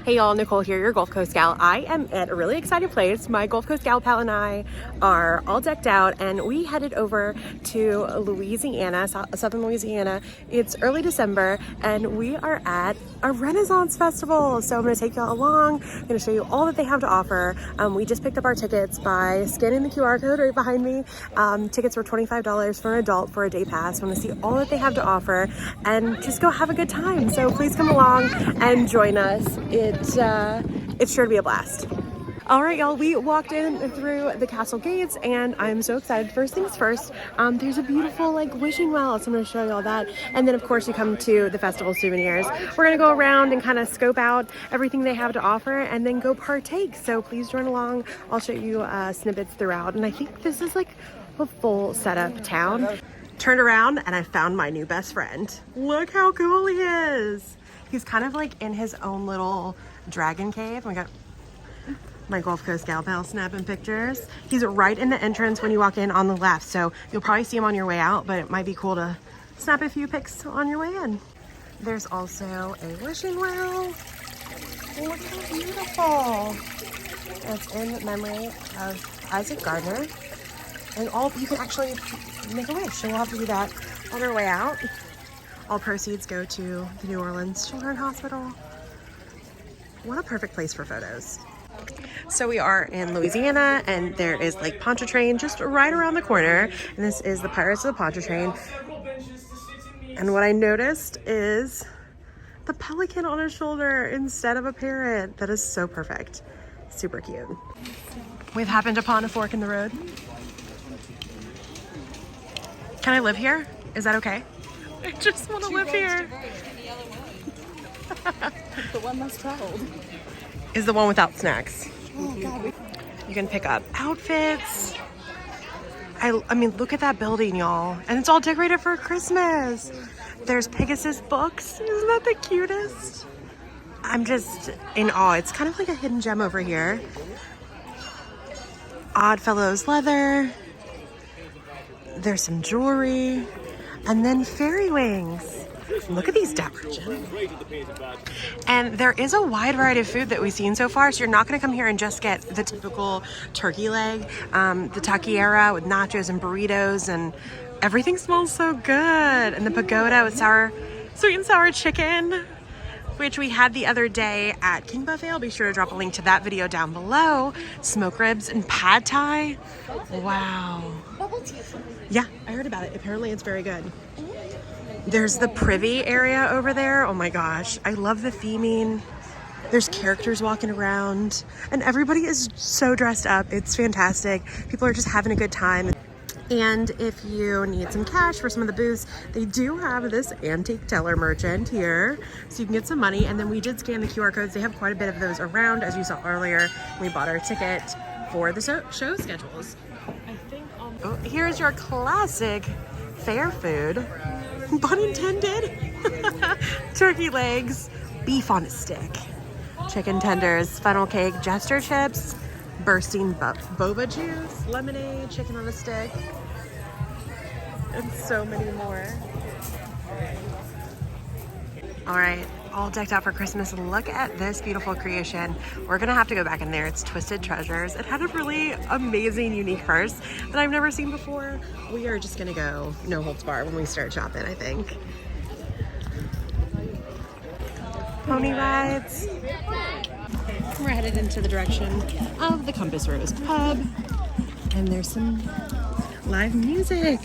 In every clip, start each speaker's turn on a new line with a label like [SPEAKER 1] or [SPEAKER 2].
[SPEAKER 1] Hey y'all, Nicole here, your Gulf Coast gal. I am at a really exciting place. My Gulf Coast gal pal and I are all decked out and we headed over to Louisiana, southern Louisiana. It's early December and we are at a Renaissance festival. So I'm gonna take y'all along. I'm gonna show you all that they have to offer. We just picked up our tickets by scanning the QR code right behind me. Tickets were $25 for an adult for a day pass. I wanna see all that they have to offer and just go have a good time. So please come along and join us. It's sure to be a blast. All right, y'all, we walked in through the castle gates and I'm so excited. First things first, there's a beautiful wishing well, so I'm gonna show you all that. And then of course you come to the festival souvenirs. We're gonna go around and kind of scope out everything they have to offer and then go partake. So please join along. I'll show you snippets throughout. And I think this is like a full setup town. Turned around and I found my new best friend. Look how cool he is. He's kind of like in his own little dragon cave. We got my Gulf Coast gal pal snapping pictures. He's right in the entrance when you walk in on the left. So you'll probably see him on your way out, but it might be cool to snap a few pics on your way in. There's also a wishing well. Look how beautiful. It's in memory of Isaac Gardner. And you can actually make a wish. So we'll have to do that on our way out. All proceeds go to the New Orleans Children's Hospital. What a perfect place for photos. So we are in Louisiana and there is Lake Pontchartrain just right around the corner. And this is the Pirates of the Pontchartrain. And what I noticed is the pelican on his shoulder instead of a parrot. That is so perfect. Super cute. We've happened upon a fork in the road. Can I live here? Is that okay? I just want to live here.
[SPEAKER 2] The one less traveled
[SPEAKER 1] is the one without snacks.
[SPEAKER 2] Oh, God.
[SPEAKER 1] You can pick up outfits. I mean, look at that building, y'all. And it's all decorated for Christmas. There's Pegasus books. Isn't that the cutest? I'm just in awe. It's kind of like a hidden gem over here. Oddfellows leather. There's some jewelry. And then fairy wings. Look at these dapper gems. And there is a wide variety of food that we've seen so far, so you're not going to come here and just get the typical turkey leg, the taquiera with nachos and burritos, and everything smells so good. And the pagoda with sweet and sour chicken, which we had the other day at King Buffet. I'll be sure to drop a link to that video down below. Smoke ribs and pad thai. Wow. Yeah, I heard about it. Apparently it's very good. There's the privy area over there. Oh my gosh, I love the theming. There's characters walking around and everybody is so dressed up. It's fantastic. People are just having a good time. And if you need some cash for some of the booths, they do have this antique teller merchant here, so you can get some money. And then we did scan the QR codes. They have quite a bit of those around, as you saw earlier. We bought our ticket for the show schedules. Oh, here's your classic fair food. Pun intended. Turkey legs, beef on a stick, chicken tenders, funnel cake, jester chips, bursting boba juice, lemonade, chicken on a stick, and so many more. All right, all decked out for Christmas. Look at this beautiful creation. We're gonna have to go back in there. It's Twisted Treasures. It had a really amazing, unique purse that I've never seen before. We are just gonna go no holds barred when we start shopping, I think. Pony rides. We're headed into the direction of the Compass Rose Pub, and there's some live music.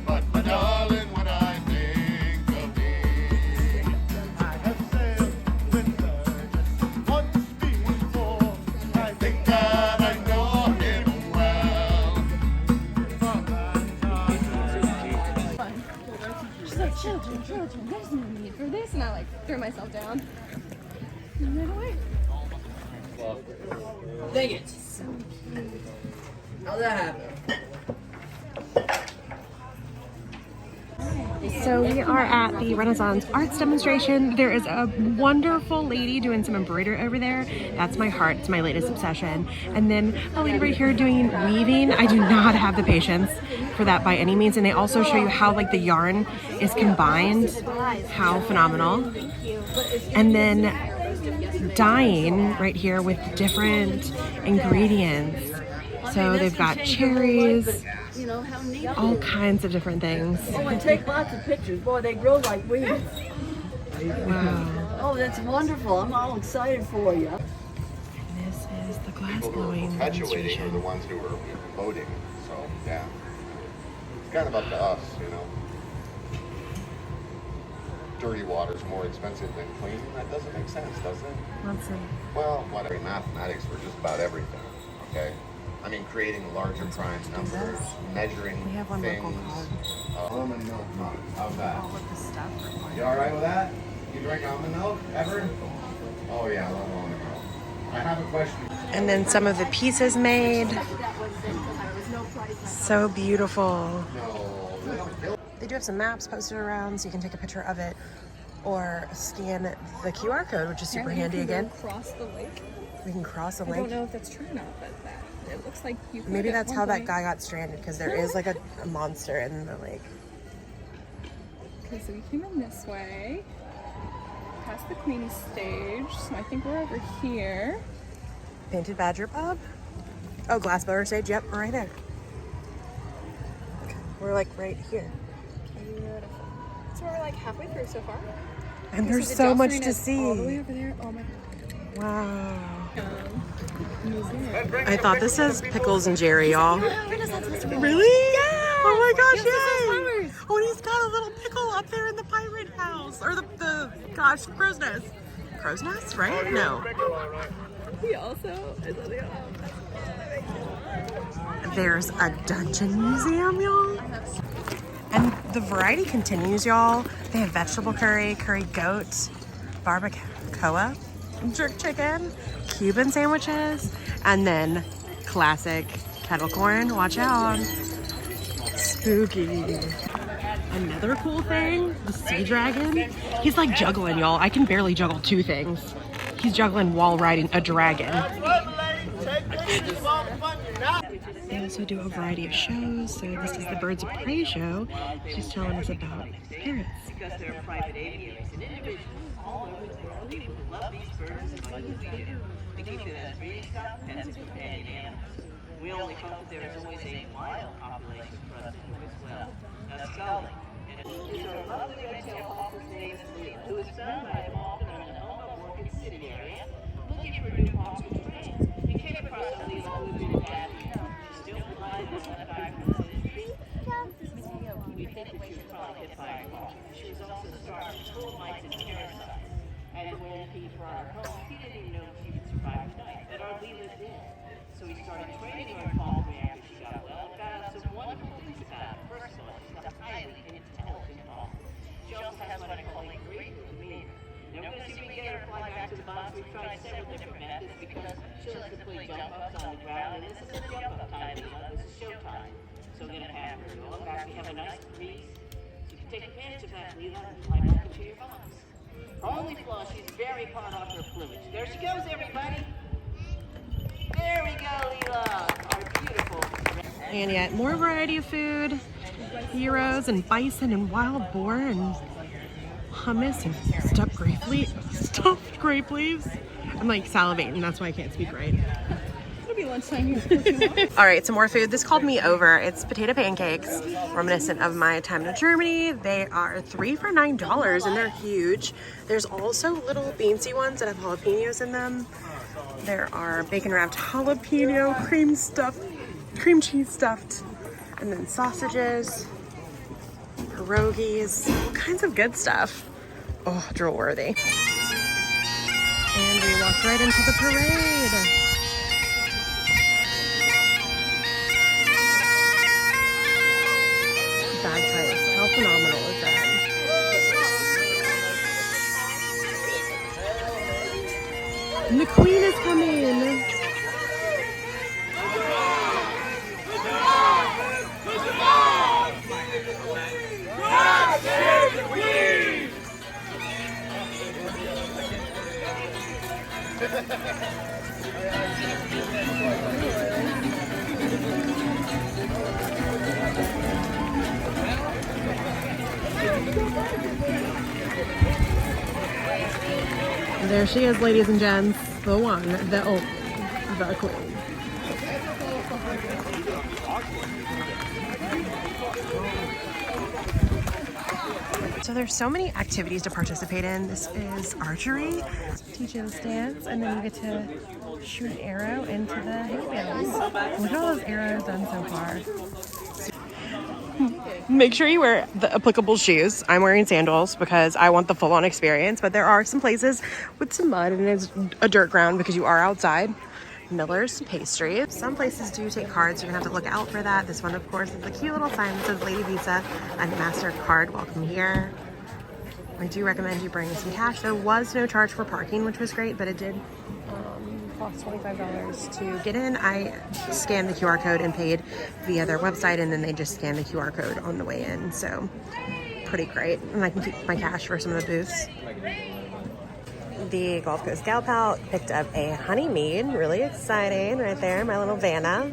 [SPEAKER 3] But my darling, when I think of thee, I have sailed with her once before. I think that I know him well.
[SPEAKER 2] She's like, children, there's no need for this. And I threw myself down and ran away.
[SPEAKER 4] Dang it. How'd that happen?
[SPEAKER 1] So we are at the Renaissance Arts demonstration. There is a wonderful lady doing some embroidery over there. That's my heart. It's my latest obsession. And then a lady right here doing weaving. I do not have the patience for that by any means. And they also show you how the yarn is combined. How phenomenal. And then dyeing right here with different ingredients. So they've got cherries, all kinds of different things.
[SPEAKER 4] Oh, and take lots of pictures. Boy, they grow like weeds.
[SPEAKER 1] Wow.
[SPEAKER 4] Oh, that's wonderful. I'm all excited for you.
[SPEAKER 1] And this is the glass
[SPEAKER 3] People who are
[SPEAKER 1] blowing
[SPEAKER 3] perpetuating are the
[SPEAKER 1] demonstration.
[SPEAKER 3] ones who are voting. So, yeah. It's kind of up to us, you know. Dirty water's more expensive than clean. That doesn't make sense, does it?
[SPEAKER 1] Let's see.
[SPEAKER 3] Well, whatever. Mathematics for just about everything, okay? I mean, creating larger prime numbers, measuring
[SPEAKER 1] We have one
[SPEAKER 3] things.
[SPEAKER 1] local called
[SPEAKER 3] Almond milk mug. How's that?
[SPEAKER 1] all of the stuff.
[SPEAKER 3] You all right with that? You drink almond milk ever? Oh yeah, I love almond milk. I have a question.
[SPEAKER 1] And then some of the pieces made. So beautiful.
[SPEAKER 3] No, they don't kill.
[SPEAKER 1] They do have some maps posted around so you can take a picture of it or scan the QR code, which is super handy again.
[SPEAKER 2] Across the lake.
[SPEAKER 1] We can cross a
[SPEAKER 2] I don't
[SPEAKER 1] lake.
[SPEAKER 2] know if that's true or not, but it looks like you could.
[SPEAKER 1] Maybe
[SPEAKER 2] at
[SPEAKER 1] that's
[SPEAKER 2] one
[SPEAKER 1] how that
[SPEAKER 2] point.
[SPEAKER 1] guy got stranded because there is like a monster in the lake.
[SPEAKER 2] Okay, so we came in this way, past the Queen's stage. So I think we're over here.
[SPEAKER 1] Painted Badger Pub. Oh, Glassblower stage. Yep, we're right there. We're like right here.
[SPEAKER 2] Beautiful. So we're like halfway through so far.
[SPEAKER 1] And
[SPEAKER 2] Okay,
[SPEAKER 1] there's
[SPEAKER 2] the
[SPEAKER 1] so much
[SPEAKER 2] jostling
[SPEAKER 1] to
[SPEAKER 2] is all the way
[SPEAKER 1] see.
[SPEAKER 2] over there. Oh my god.
[SPEAKER 1] Wow.
[SPEAKER 2] Museum.
[SPEAKER 1] I thought this says Pickles and Jerry, y'all.
[SPEAKER 2] Oh, it is that festival.
[SPEAKER 1] Really? Yeah. Oh my gosh,
[SPEAKER 2] Yes, this is
[SPEAKER 1] yay.
[SPEAKER 2] flowers.
[SPEAKER 1] Oh, and he's got a little pickle up there in the pirate house. Or the gosh, crow's nest. Crow's nest, right? No.
[SPEAKER 2] He also is on the
[SPEAKER 1] There's a dungeon museum, y'all. And the variety continues, y'all. They have vegetable curry, curry goat, barbacoa, jerk chicken, Cuban sandwiches, and then classic kettle corn. Watch out. Spooky. Another cool thing, the sea dragon. He's like juggling, y'all. I can barely juggle two things. He's juggling while riding a dragon. They also do a variety of shows. So this is the Birds of Prey show. She's telling us about parrots.
[SPEAKER 5] Because they're private aviaries and individuals all over the world, people who love these birds as much as we do. We keep them as breeding stock, pets, and companion animals. We only hope that there is always a wild population for us to do as well. Now, Scully is a lovely red-tailed hawker's name is Leah, who is found by a Malton in the Oklahoma Orchid City area, looking for new hawks to train. He came across a Leah who had been happy. She's still blind and left by from the industry. We think that she was probably hit by a car. She was also starved of termites and parasites. And when he brought her home, he didn't even know if she would survive the night. But our Leela did. So he started training her in faulty after she got well and found out some wonderful things about her. First of all, she's a highly intelligent hawk. She also has what I call a great demeanor. Now we're going to see if we can get her to fly back to the box. We've tried several different methods because she likes to play jump ups on the ground. And this is a jump up time, Leela. This is showtime. So we're going to have her go back. We have a nice breeze. So you can take advantage of that, Leela, and fly back into your box. Her only flaw, she's very hard off her plumage. There she goes, everybody. There we go, Leela. Our beautiful.
[SPEAKER 1] And yet more variety of food, heroes and bison and wild boar and hummus and stuffed grape leaves. I'm like salivating, that's why I can't speak right.
[SPEAKER 2] It'll be lunchtime here.
[SPEAKER 1] All right, some more food. This called me over. It's potato pancakes, reminiscent of my time in Germany. They are 3 for $9 and they're huge. There's also little beansy ones that have jalapenos in them. There are bacon wrapped jalapeno, cream cheese stuffed, and then sausages, pierogies, all kinds of good stuff. Oh, drool worthy. And we walked right into the parade. Bagpipes. How phenomenal is that? And the Queen is coming. There she is, ladies and gents. The one, the only, the queen. So there's so many activities to participate in. This is archery, teach you the stance, and then you get to shoot an arrow into the hay bales. Look at all those arrows done so far. Make sure you wear the applicable shoes. I'm wearing sandals because I want the full-on experience, but there are some places with some mud and it's a dirt ground because you are outside. Miller's Pastry. Some places do take cards. You're gonna have to look out for that. This one, of course, is a cute little sign that says Lady Visa and MasterCard. Welcome here. I do recommend you bring some cash. There was no charge for parking, which was great, but it did cost $25 to get in. I scanned the QR code and paid via their website, and then they just scanned the QR code on the way in. So pretty great. And I can keep my cash for some of the booths. The Gulf Coast Gal Pal picked up a honey mead. Really exciting right there, my little Vanna.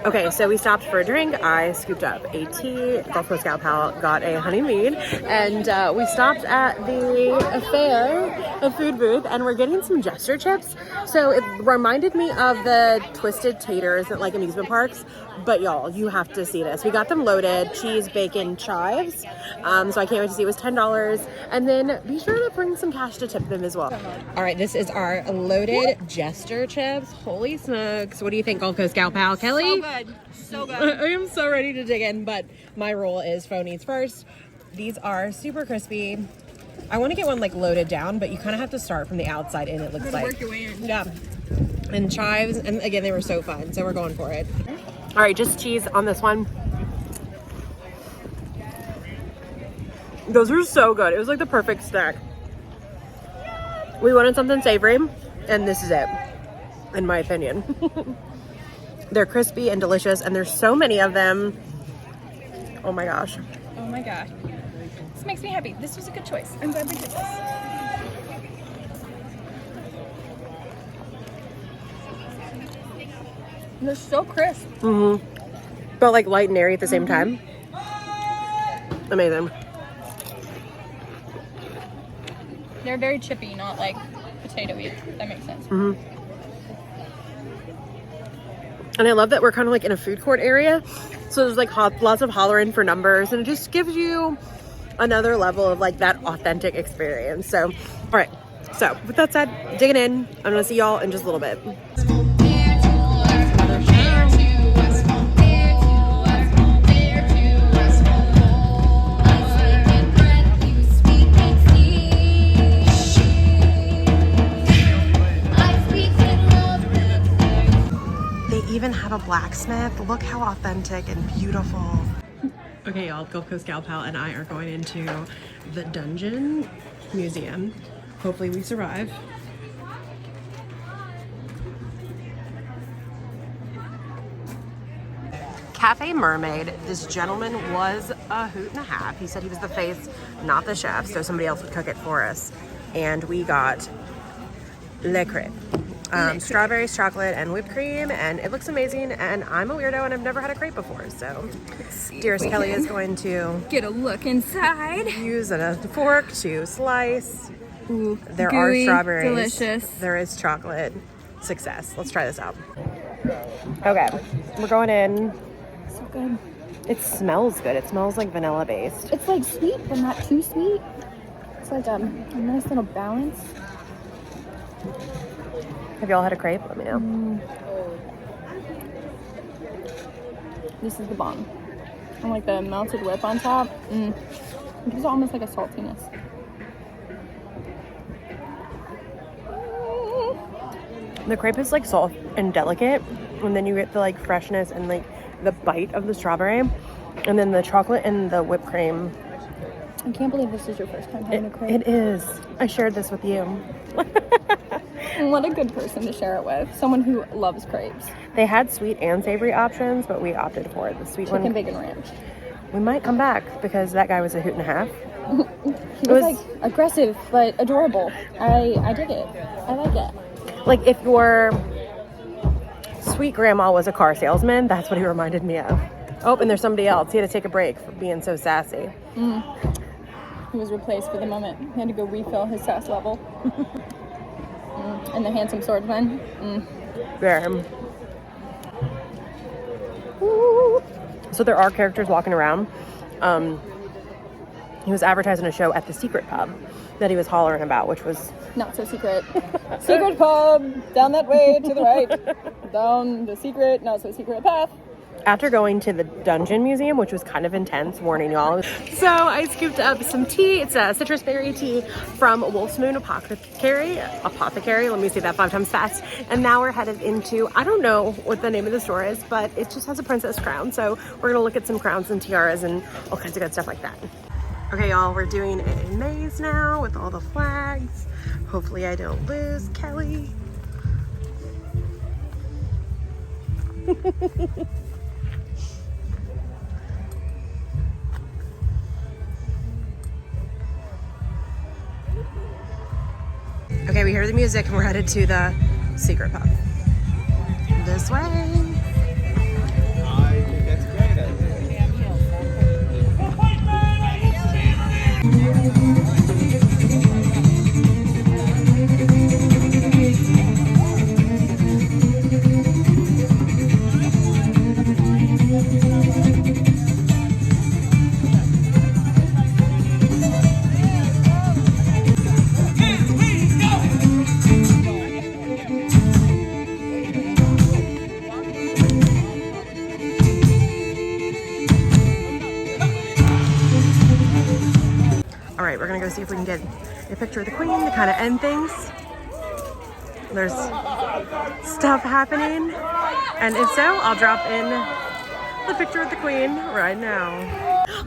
[SPEAKER 1] Okay, so we stopped for a drink. I scooped up a tea. Gulf Coast Gal Pal got a honey mead. And we stopped at the fair, a food booth, and we're getting some jester chips. So it reminded me of the Twisted Taters at like amusement parks. But y'all, you have to see this. We got them loaded, cheese, bacon, chives. So I can't wait to see. It was $10. And then be sure to bring some cash to tip them as well. All right, this is our loaded jester chips. Holy smokes. What do you think, Gulf Coast Gal Pal? Kelly?
[SPEAKER 2] So good. So good.
[SPEAKER 1] I am so ready to dig in, but my rule is phone eats first. These are super crispy. I want to get one like loaded down, but you kind of have to start from the outside in, it looks like.
[SPEAKER 2] Work your way in.
[SPEAKER 1] Yeah. And chives, and again, they were so fun, so we're going for it. All right, just cheese on this one. Those are so good. It was like the perfect snack. We wanted something savory, and this is it, in my opinion. They're crispy and delicious, and there's so many of them. Oh my gosh.
[SPEAKER 2] Oh my gosh. This makes me happy. This was a good choice. I'm glad we did this. They're so crisp.
[SPEAKER 1] Mm-hmm. But like light and airy at the same time. Amazing.
[SPEAKER 2] They're very chippy, not like potato-y. That makes sense.
[SPEAKER 1] Mm-hmm. And I love that we're kind of like in a food court area. So there's like lots of hollering for numbers, and it just gives you another level of like that authentic experience. So, all right. So with that said, digging in. I'm gonna see y'all in just a little bit. Even have a blacksmith. Look how authentic and beautiful. Okay, y'all, Gulf Coast Gal Pal and I are going into the Dungeon Museum. Hopefully we survive. Cafe Mermaid. This gentleman was a hoot and a half. He said he was the face, not the chef, so somebody else would cook it for us. And we got le crepe. Strawberries, chocolate, and whipped cream, and it looks amazing, and I'm a weirdo and I've never had a crepe before, so dearest Kelly is going to
[SPEAKER 2] get a look inside.
[SPEAKER 1] Use a fork to slice.
[SPEAKER 2] Ooh,
[SPEAKER 1] there
[SPEAKER 2] gooey,
[SPEAKER 1] are strawberries.
[SPEAKER 2] delicious.
[SPEAKER 1] There is chocolate. Success. Let's try this out. Okay, we're going in.
[SPEAKER 2] So good.
[SPEAKER 1] It smells good. It smells like vanilla based.
[SPEAKER 2] It's like sweet, but not too sweet. It's like a nice little balance.
[SPEAKER 1] Have y'all had a crepe? Let me know.
[SPEAKER 2] This is the bomb. And like the melted whip on top. It gives it almost like a saltiness.
[SPEAKER 1] The crepe is like soft and delicate, and then you get the like freshness and like the bite of the strawberry, and then the chocolate and the whipped cream.
[SPEAKER 2] I can't believe this is your first time having a crepe.
[SPEAKER 1] It is. I shared this with you.
[SPEAKER 2] What a good person to share it with. Someone who loves crepes.
[SPEAKER 1] They had sweet and savory options, but we opted for the sweet one.
[SPEAKER 2] Chicken bacon ranch.
[SPEAKER 1] We might come back because that guy was a hoot and a half.
[SPEAKER 2] He was like aggressive but adorable. I dig it. I like it.
[SPEAKER 1] Like if your sweet grandma was a car salesman, that's what he reminded me of. Oh, and there's somebody else. He had to take a break for being so sassy.
[SPEAKER 2] He was replaced for the moment. He had to go refill his sass level. And the handsome swordsman.
[SPEAKER 1] There. Ooh. So there are characters walking around. He was advertising a show at the Secret Pub that he was hollering about, which was
[SPEAKER 2] Not so secret. Secret pub, down that way to the right. Down the secret, not so secret path.
[SPEAKER 1] after going to the Dungeon Museum, which was kind of intense, warning y'all. So I scooped up some tea. It's a citrus berry tea from Wolf's Moon Apothecary. Let me say that 5 times fast. And now we're headed into, I don't know what the name of the store is, but it just has a princess crown. So we're gonna look at some crowns and tiaras and all kinds of good stuff like that. Okay, y'all, we're doing a maze now with all the flags. Hopefully I don't lose Kelly. Okay, we hear the music and we're headed to the secret pub. This way.
[SPEAKER 3] I think that's a great idea.
[SPEAKER 1] All right, we're gonna go see if we can get a picture of the Queen to kind of end things. There's stuff happening, and if so, I'll drop in the picture of the Queen right now.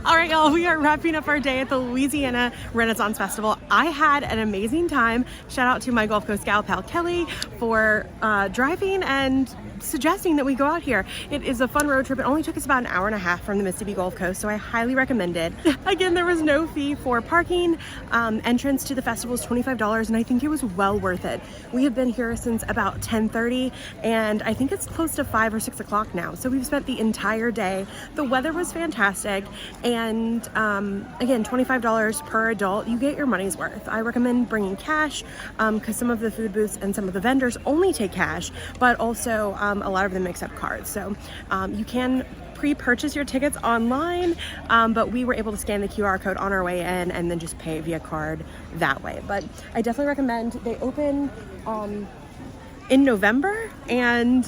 [SPEAKER 1] All right, y'all, we are wrapping up our day at the Louisiana Renaissance Festival. I had an amazing time. Shout out to my Gulf Coast gal pal Kelly for driving and suggesting that we go out here. It is a fun road trip. It only took us about an hour and a half from the Mississippi Gulf Coast, so I highly recommend it. Again, there was no fee for parking. Entrance to the festival is $25, and I think it was well worth it. We have been here since about 10:30, and I think it's close to 5 or 6 o'clock now. So we've spent the entire day. The weather was fantastic, and again, $25 per adult. You get your money's worth. I recommend bringing cash because some of the food booths and some of the vendors only take cash, but also a lot of them accept cards. So you can pre-purchase your tickets online, but we were able to scan the QR code on our way in and then just pay via card that way. But I definitely recommend. They open in November, and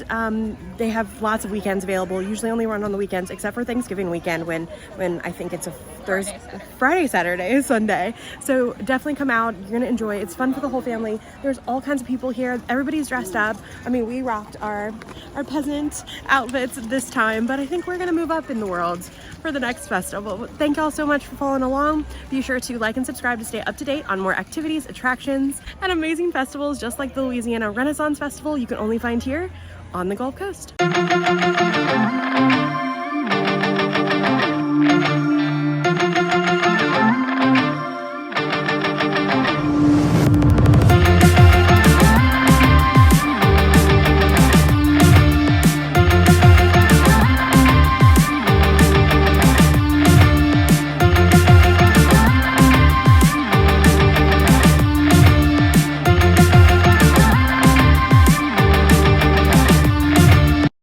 [SPEAKER 1] they have lots of weekends available. Usually only run on the weekends, except for Thanksgiving weekend when I think it's a Friday, Saturday, Sunday. So definitely come out. You're gonna enjoy it. It's fun for the whole family. There's all kinds of people here. Everybody's dressed up. I mean, we rocked our peasant outfits this time, but I think we're gonna move up in the world for the next festival. Thank y'all so much for following along. Be sure to like and subscribe to stay up to date on more activities, attractions, and amazing festivals just like the Louisiana Renaissance Festival you can only find here on the Gulf Coast.